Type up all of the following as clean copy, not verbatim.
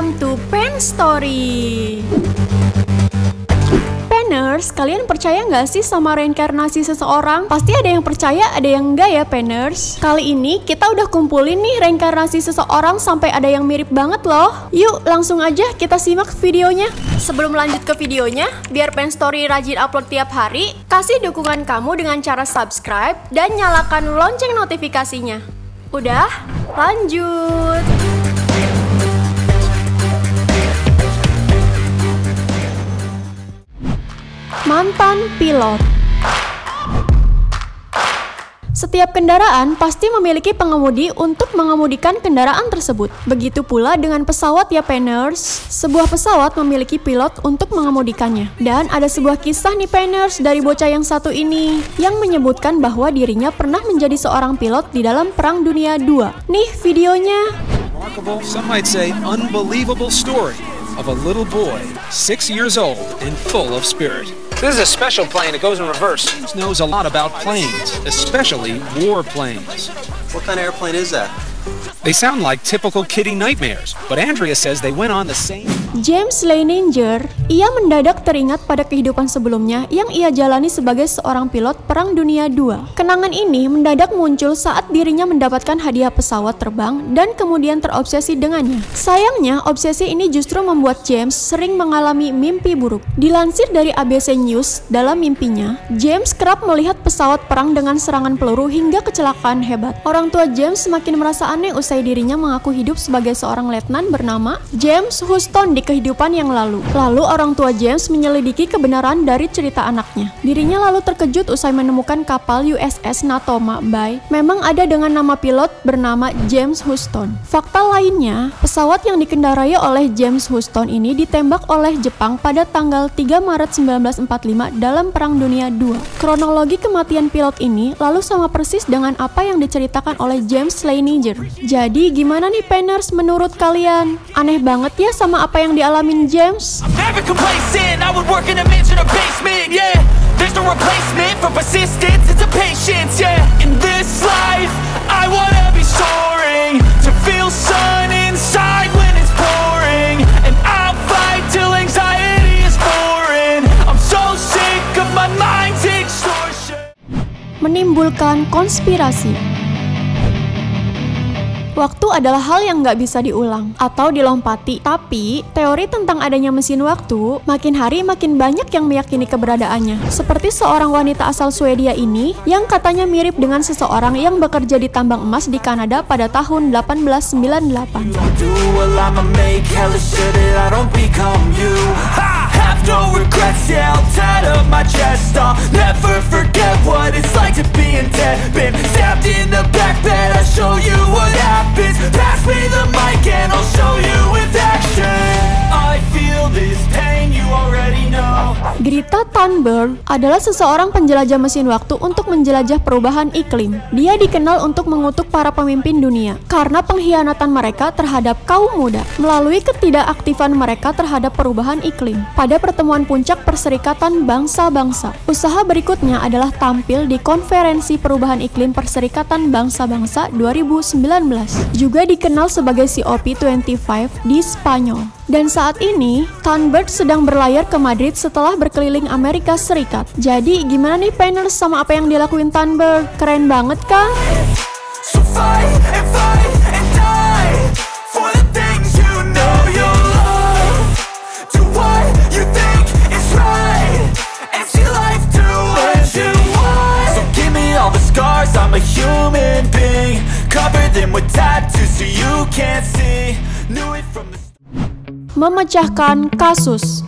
Welcome to Pen Story. Penners, kalian percaya nggak sih sama reinkarnasi seseorang? Pasti ada yang percaya, ada yang enggak ya, Penners. Kali ini kita udah kumpulin nih reinkarnasi seseorang sampai ada yang mirip banget loh. Yuk, langsung aja kita simak videonya. Sebelum lanjut ke videonya, biar Pen Story rajin upload tiap hari, kasih dukungan kamu dengan cara subscribe dan nyalakan lonceng notifikasinya. Udah, lanjut. Mantan pilot. Setiap kendaraan pasti memiliki pengemudi untuk mengemudikan kendaraan tersebut. Begitu pula dengan pesawat ya, Penners. Sebuah pesawat memiliki pilot untuk mengemudikannya. Dan ada sebuah kisah nih, Penners, dari bocah yang satu ini yang menyebutkan bahwa dirinya pernah menjadi seorang pilot di dalam Perang Dunia II. Nih videonya. Remarkable, some might say unbelievable story of a little boy, 6 years old and full of spirit. This is a special plane. It goes in reverse. James knows a lot about planes, especially war planes. What kind of airplane is that? They sound like typical kiddie nightmares, but Andrea says they went on the same. James Leininger, ia mendadak teringat pada kehidupan sebelumnya yang ia jalani sebagai seorang pilot Perang Dunia II. Kenangan ini mendadak muncul saat dirinya mendapatkan hadiah pesawat terbang dan kemudian terobsesi dengannya. Sayangnya, obsesi ini justru membuat James sering mengalami mimpi buruk. Dilansir dari ABC News, dalam mimpinya, James kerap melihat pesawat perang dengan serangan peluru hingga kecelakaan hebat. Orang tua James semakin merasa aneh usai dirinya mengaku hidup sebagai seorang letnan bernama James Houston di kehidupan yang lalu. Lalu orang tua James menyelidiki kebenaran dari cerita anaknya. Dirinya lalu terkejut usai menemukan kapal USS Natoma Bay memang ada dengan nama pilot bernama James Houston. Fakta lainnya, pesawat yang dikendarai oleh James Houston ini ditembak oleh Jepang pada tanggal 3 Maret 1945 dalam Perang Dunia II. Kronologi kematian pilot ini lalu sama persis dengan apa yang diceritakan oleh James Leininger. Jadi gimana nih, Penners, menurut kalian? Aneh banget ya sama apa yang dialamin James? Never complacent, I would work in a mansion or basement, yeah. There's no replacement for persistence, it's a patience, yeah. In this life, I wanna be soaring, to feel sun inside when it's pouring, and I'll fight till anxiety is foreign. I'm so sick of my mind's extortion. Menimbulkan konspirasi. Waktu adalah hal yang nggak bisa diulang atau dilompati. Tapi, teori tentang adanya mesin waktu, makin hari makin banyak yang meyakini keberadaannya. Seperti seorang wanita asal Swedia ini, yang katanya mirip dengan seseorang yang bekerja di tambang emas di Kanada pada tahun 1898. No regrets, yeah, I'll tie up my chest. I'll never forget what it's like to be in debt. Been stabbed in the back bed, I'll show you what happens. Pass me the mic and I'll show you with action. I feel this pain, you already know. Greta Thunberg adalah seseorang penjelajah mesin waktu untuk menjelajah perubahan iklim. Dia dikenal untuk mengutuk para pemimpin dunia karena pengkhianatan mereka terhadap kaum muda melalui ketidakaktifan mereka terhadap perubahan iklim. Pada pertemuan puncak Perserikatan Bangsa-Bangsa, usaha berikutnya adalah tampil di Konferensi Perubahan Iklim Perserikatan Bangsa-Bangsa 2019, juga dikenal sebagai COP25 di Spanyol. Dan saat ini, Thunberg sedang berlayar ke Madrid setelah berkeliling Amerika Serikat. Jadi, gimana nih, Penners, sama apa yang dilakuin Thunberg? Keren banget kan? So fight and die for the things you know you love. Do what you think is right and see life through what you want. So give me all the scars, I'm a human being. Cover them with tattoos so you can't see. Knew it from the Memecahkan kasus.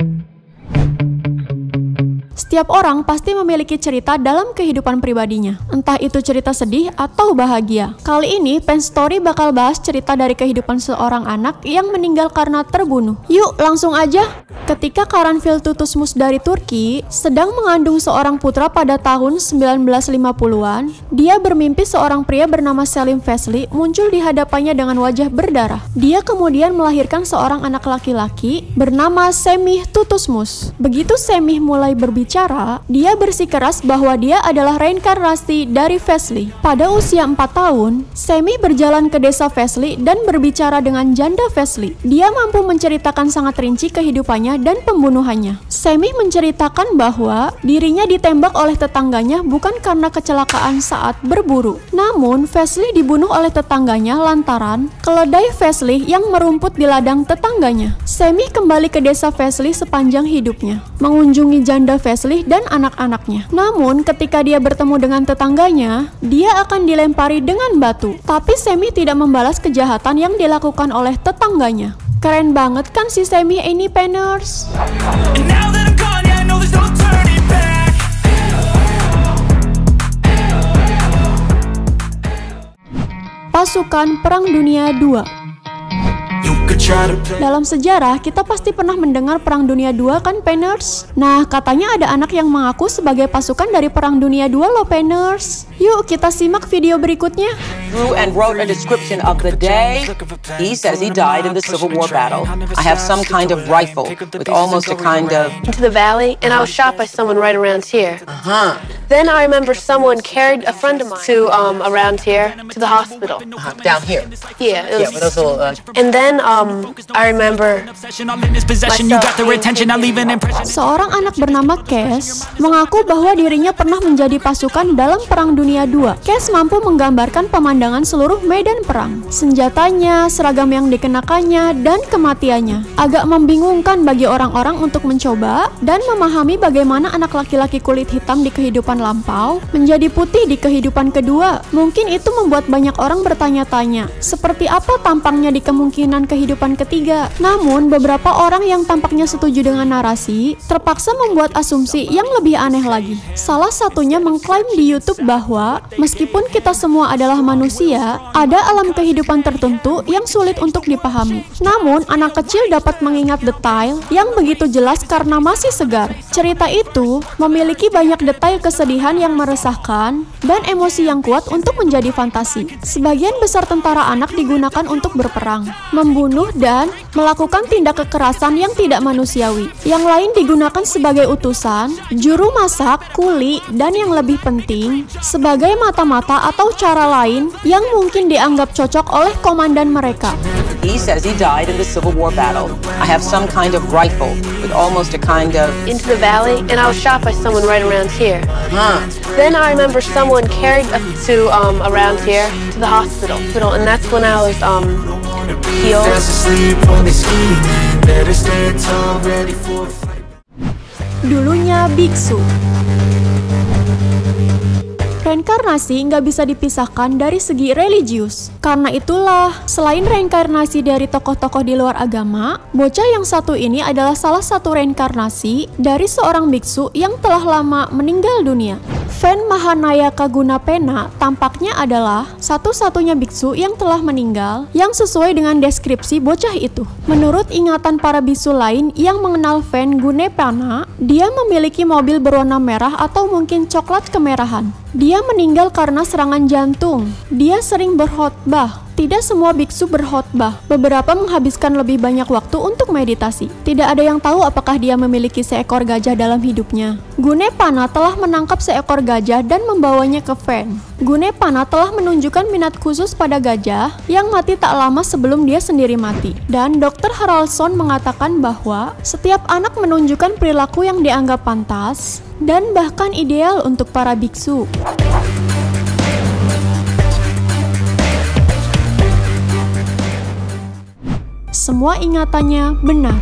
Setiap orang pasti memiliki cerita dalam kehidupan pribadinya, entah itu cerita sedih atau bahagia. Kali ini, Pen Story bakal bahas cerita dari kehidupan seorang anak yang meninggal karena terbunuh. Yuk, langsung aja. Ketika Karanfil Tutuzmus dari Turki sedang mengandung seorang putra pada tahun 1950-an, dia bermimpi seorang pria bernama Selim Vesely muncul di hadapannya dengan wajah berdarah. Dia kemudian melahirkan seorang anak laki-laki bernama Semih Tutuzmus. Begitu Semih mulai berbicara, dia bersikeras bahwa dia adalah reinkarnasi dari Vesely. Pada usia 4 tahun, Semih berjalan ke desa Vesely dan berbicara dengan janda Vesely. Dia mampu menceritakan sangat rinci kehidupannya dan pembunuhannya. Semih menceritakan bahwa dirinya ditembak oleh tetangganya bukan karena kecelakaan saat berburu. Namun, Vesely dibunuh oleh tetangganya lantaran keledai Vesely yang merumput di ladang tetangganya. Semih kembali ke desa Vesely sepanjang hidupnya, mengunjungi janda Vesely dan anak-anaknya. Namun, ketika dia bertemu dengan tetangganya, dia akan dilempari dengan batu. Tapi Semih tidak membalas kejahatan yang dilakukan oleh tetangganya. Keren banget kan si Semih ini, Penners? And now that I'm gone, yeah, I know there's no turning back. Pasukan Perang Dunia II. Dalam sejarah, kita pasti pernah mendengar Perang Dunia II kan, Penners? Nah, katanya ada anak yang mengaku sebagai pasukan dari Perang Dunia II loh, Penners. Yuk, kita simak video berikutnya. Drew and wrote a description of the day. He says he died in the Civil War battle. I have some kind of rifle with almost a kind of... Into the valley, and I was shot by someone right around here. Then I remember someone carried a friend of mine to around here to the hospital. Down here. Yeah, it was, with those little... and then I remember seorang anak bernama Cass mengaku bahwa dirinya pernah menjadi pasukan dalam Perang Dunia II. Cass mampu menggambarkan pemandangan seluruh medan perang, senjatanya, seragam yang dikenakannya, dan kematiannya. Agak membingungkan bagi orang-orang untuk mencoba dan memahami bagaimana anak laki-laki kulit hitam di kehidupan lampau menjadi putih di kehidupan kedua. Mungkin itu membuat banyak orang bertanya-tanya, seperti apa tampangnya di kemungkinan kehidupan ketiga. Namun, beberapa orang yang tampaknya setuju dengan narasi terpaksa membuat asumsi yang lebih aneh lagi. Salah satunya mengklaim di YouTube bahwa meskipun kita semua adalah manusia, ada alam kehidupan tertentu yang sulit untuk dipahami. Namun, anak kecil dapat mengingat detail yang begitu jelas karena masih segar. Cerita itu memiliki banyak detail kesedihan yang meresahkan dan emosi yang kuat untuk menjadi fantasi. Sebagian besar tentara anak digunakan untuk berperang, membunuh dan melakukan tindak kekerasan yang tidak manusiawi. Yang lain digunakan sebagai utusan, juru masak, kuli, dan yang lebih penting, sebagai mata-mata atau cara lain yang mungkin dianggap cocok oleh komandan mereka. He says he died in the Civil War battle. I have some kind of rifle with almost a kind of... into the valley, and I was shot by someone right around here. Then I remember someone carried to around here to the hospital, and that's when I was healed. Dulunya biksu. Reinkarnasi nggak bisa dipisahkan dari segi religius. Karena itulah, selain reinkarnasi dari tokoh-tokoh di luar agama, bocah yang satu ini adalah salah satu reinkarnasi dari seorang biksu yang telah lama meninggal dunia. Fen Mahanayaka Gunapena tampaknya adalah satu-satunya biksu yang telah meninggal yang sesuai dengan deskripsi bocah itu. Menurut ingatan para biksu lain yang mengenal Fen Gunapena, dia memiliki mobil berwarna merah atau mungkin coklat kemerahan. Dia meninggal karena serangan jantung. Dia sering berkhotbah. Tidak semua biksu berkhotbah. Beberapa menghabiskan lebih banyak waktu untuk meditasi. Tidak ada yang tahu apakah dia memiliki seekor gajah dalam hidupnya. Gunepana telah menangkap seekor gajah dan membawanya ke Fen. Gunepana telah menunjukkan minat khusus pada gajah yang mati tak lama sebelum dia sendiri mati. Dan Dr. Haralson mengatakan bahwa setiap anak menunjukkan perilaku yang dianggap pantas dan bahkan ideal untuk para biksu. Semua ingatannya benar.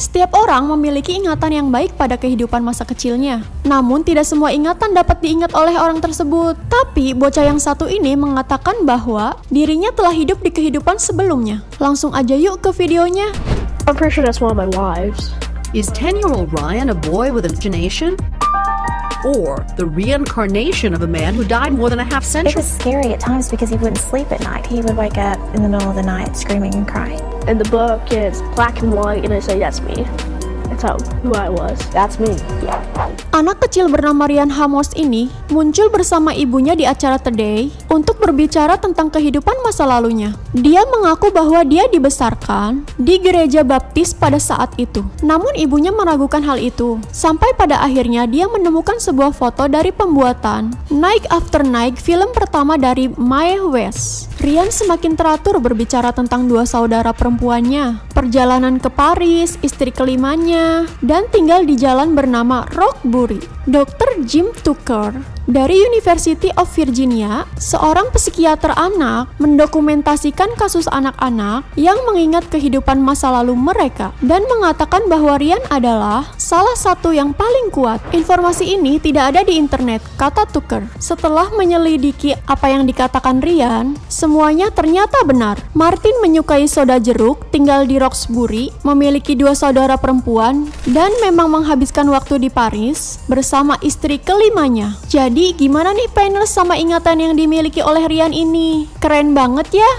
Setiap orang memiliki ingatan yang baik pada kehidupan masa kecilnya. Namun tidak semua ingatan dapat diingat oleh orang tersebut. Tapi bocah yang satu ini mengatakan bahwa dirinya telah hidup di kehidupan sebelumnya. Langsung aja yuk ke videonya. I'm pretty sure that's one of my wives. Is 10-year-old Ryan a boy with imagination? Or the reincarnation of a man who died more than a half century? It was scary at times because he wouldn't sleep at night. He would wake up in the middle of the night screaming and crying. In the book, it's black and white, and I say, that's me. That's who I was. That's me. Anak kecil bernama Ryan Hamos ini muncul bersama ibunya di acara Today untuk berbicara tentang kehidupan masa lalunya. Dia mengaku bahwa dia dibesarkan di gereja baptis pada saat itu. Namun ibunya meragukan hal itu. Sampai pada akhirnya dia menemukan sebuah foto dari pembuatan Night After Night, film pertama dari Mae West. Ryan semakin teratur berbicara tentang dua saudara perempuannya, perjalanan ke Paris, istri kelimanya, dan tinggal di jalan bernama Roxbury. Dr. Jim Tucker dari University of Virginia, seorang psikiater anak, mendokumentasikan kasus anak-anak yang mengingat kehidupan masa lalu mereka dan mengatakan bahwa Ryan adalah salah satu yang paling kuat. Informasi ini tidak ada di internet, kata Tucker. Setelah menyelidiki apa yang dikatakan Ryan, semuanya ternyata benar. Martin menyukai soda jeruk, tinggal di Roxbury, memiliki dua saudara perempuan, dan memang menghabiskan waktu di Paris bersama istri kelimanya. Jadi gimana nih Painers sama ingatan yang dimiliki oleh Ryan ini? Keren banget ya.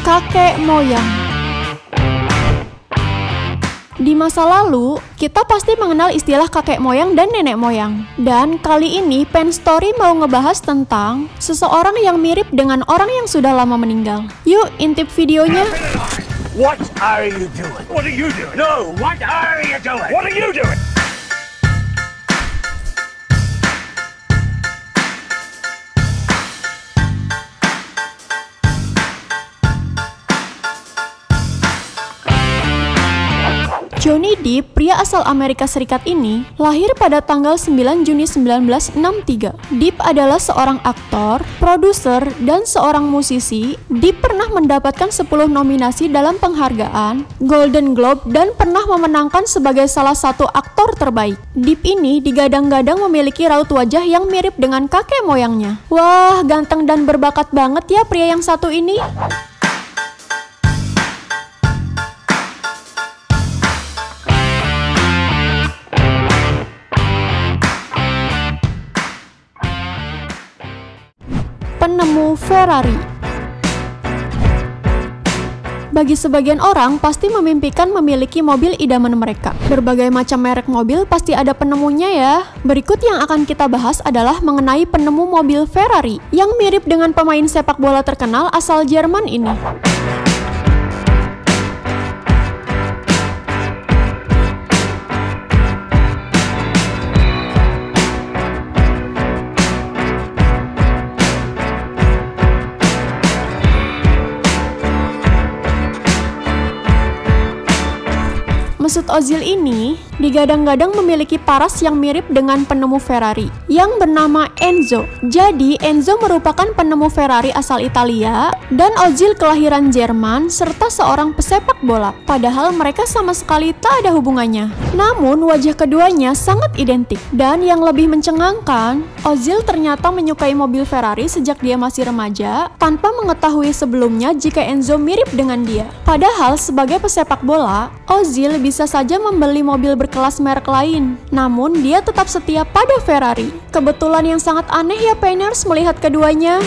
Kakek moyang. Di masa lalu, kita pasti mengenal istilah kakek moyang dan nenek moyang. Dan kali ini Pen Story mau ngebahas tentang seseorang yang mirip dengan orang yang sudah lama meninggal. Yuk, intip videonya. What are you doing? What are you doing? No, what are you doing? What are you doing? Johnny Depp, pria asal Amerika Serikat ini, lahir pada tanggal 9 Juni 1963. Depp adalah seorang aktor, produser, dan seorang musisi. Depp pernah mendapatkan 10 nominasi dalam penghargaan Golden Globe dan pernah memenangkan sebagai salah satu aktor terbaik. Depp ini digadang-gadang memiliki raut wajah yang mirip dengan kakek moyangnya. Wah, ganteng dan berbakat banget ya pria yang satu ini. Penemu Ferrari. Bagi sebagian orang, pasti memimpikan memiliki mobil idaman mereka. Berbagai macam merek mobil pasti ada penemunya ya. Berikut yang akan kita bahas adalah mengenai penemu mobil Ferrari yang mirip dengan pemain sepak bola terkenal asal Jerman ini. Mesut Ozil ini digadang-gadang memiliki paras yang mirip dengan penemu Ferrari yang bernama Enzo. Jadi Enzo merupakan penemu Ferrari asal Italia dan Ozil kelahiran Jerman serta seorang pesepak bola. Padahal mereka sama sekali tak ada hubungannya. Namun wajah keduanya sangat identik. Dan yang lebih mencengangkan, Ozil ternyata menyukai mobil Ferrari sejak dia masih remaja tanpa mengetahui sebelumnya jika Enzo mirip dengan dia. Padahal sebagai pesepak bola, Ozil bisa saja membeli mobil berkelas merek lain, namun dia tetap setia pada Ferrari. Kebetulan yang sangat aneh ya Painers melihat keduanya.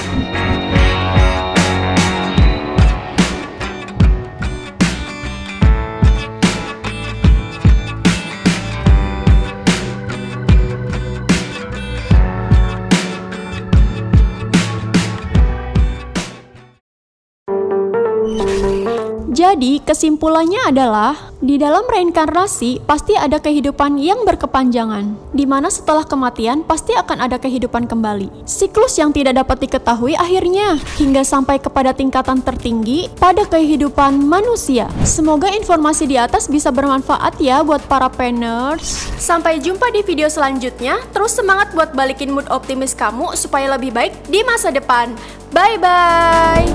Jadi, kesimpulannya adalah, di dalam reinkarnasi pasti ada kehidupan yang berkepanjangan, di mana setelah kematian pasti akan ada kehidupan kembali. Siklus yang tidak dapat diketahui akhirnya, hingga sampai kepada tingkatan tertinggi pada kehidupan manusia. Semoga informasi di atas bisa bermanfaat ya buat para Painers. Sampai jumpa di video selanjutnya, terus semangat buat balikin mood optimis kamu supaya lebih baik di masa depan. Bye-bye!